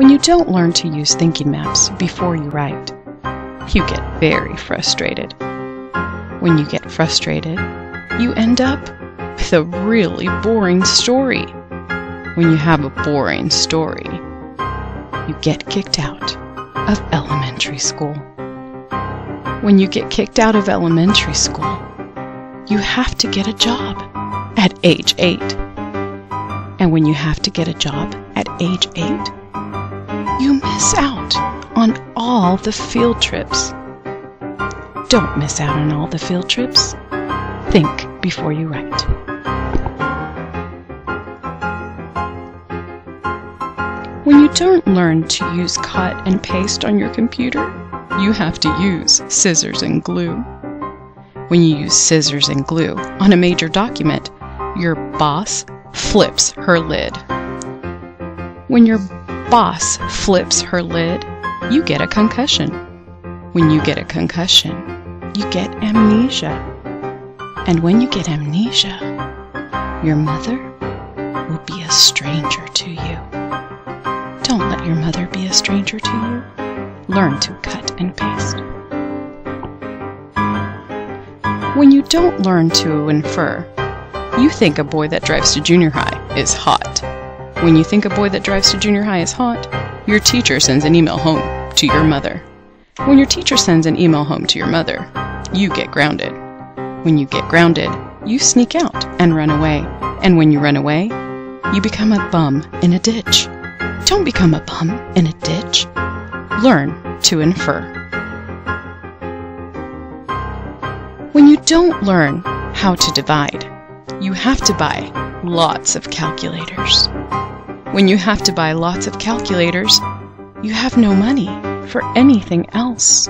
When you don't learn to use thinking maps before you write, you get very frustrated. When you get frustrated, you end up with a really boring story. When you have a boring story, you get kicked out of elementary school. When you get kicked out of elementary school, you have to get a job at age 8. And when you have to get a job at age 8, you miss out on all the field trips. Don't miss out on all the field trips. Think before you write. When you don't learn to use cut and paste on your computer, you have to use scissors and glue. When you use scissors and glue on a major document, your boss flips her lid. When your boss flips her lid, you get a concussion. When you get a concussion, you get amnesia. And when you get amnesia, your mother will be a stranger to you. Don't let your mother be a stranger to you. Learn to cut and paste. When you don't learn to infer, you think a boy that drives to junior high is hot. When you think a boy that drives to junior high is hot, your teacher sends an email home to your mother. When your teacher sends an email home to your mother, you get grounded. When you get grounded, you sneak out and run away. And when you run away, you become a bum in a ditch. Don't become a bum in a ditch. Learn to infer. When you don't learn how to divide, you have to buy lots of calculators. When you have to buy lots of calculators, you have no money for anything else.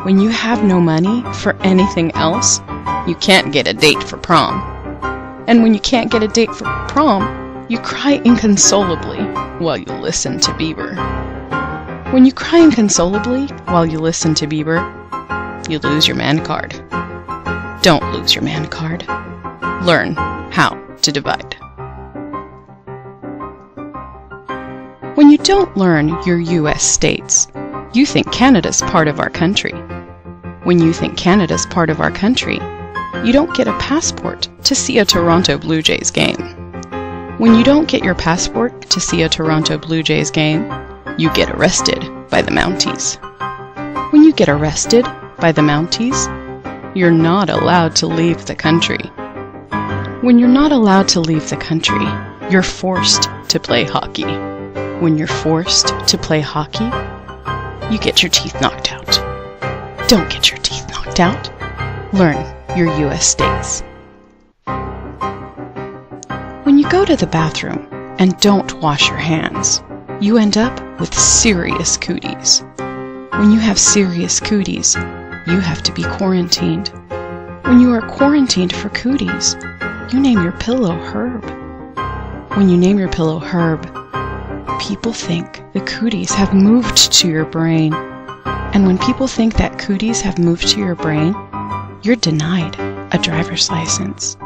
When you have no money for anything else, you can't get a date for prom. And when you can't get a date for prom, you cry inconsolably while you listen to Bieber. When you cry inconsolably while you listen to Bieber, you lose your man card. Don't lose your man card. Learn how to divide. When you don't learn your U.S. states, you think Canada's part of our country. When you think Canada's part of our country, you don't get a passport to see a Toronto Blue Jays game. When you don't get your passport to see a Toronto Blue Jays game, you get arrested by the Mounties. When you get arrested by the Mounties, you're not allowed to leave the country. When you're not allowed to leave the country, you're forced to play hockey. When you're forced to play hockey, you get your teeth knocked out. Don't get your teeth knocked out. Learn your U.S. states. When you go to the bathroom and don't wash your hands, you end up with serious cooties. When you have serious cooties, you have to be quarantined. When you are quarantined for cooties, you name your pillow Herb. When you name your pillow Herb, people think the cooties have moved to your brain. And when people think that cooties have moved to your brain, you're denied a driver's license.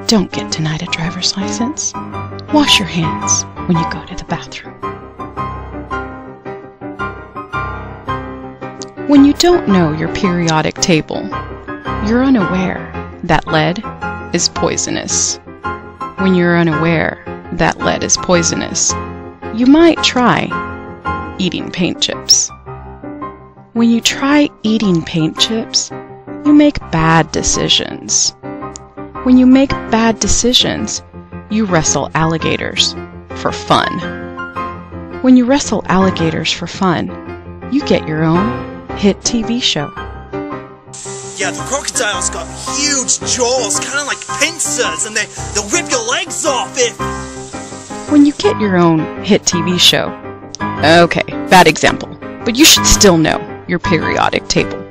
Don't get denied a driver's license. Wash your hands when you go to the bathroom. When you don't know your periodic table, you're unaware that lead is poisonous. When you're unaware that lead is poisonous, you might try eating paint chips. When you try eating paint chips, you make bad decisions. When you make bad decisions, you wrestle alligators for fun. When you wrestle alligators for fun, you get your own hit TV show. Yeah, the crocodile's got huge jaws, kind of like pincers, and they'll rip your legs off if... When you get your own hit TV show. Okay, bad example, but you should still know your periodic table.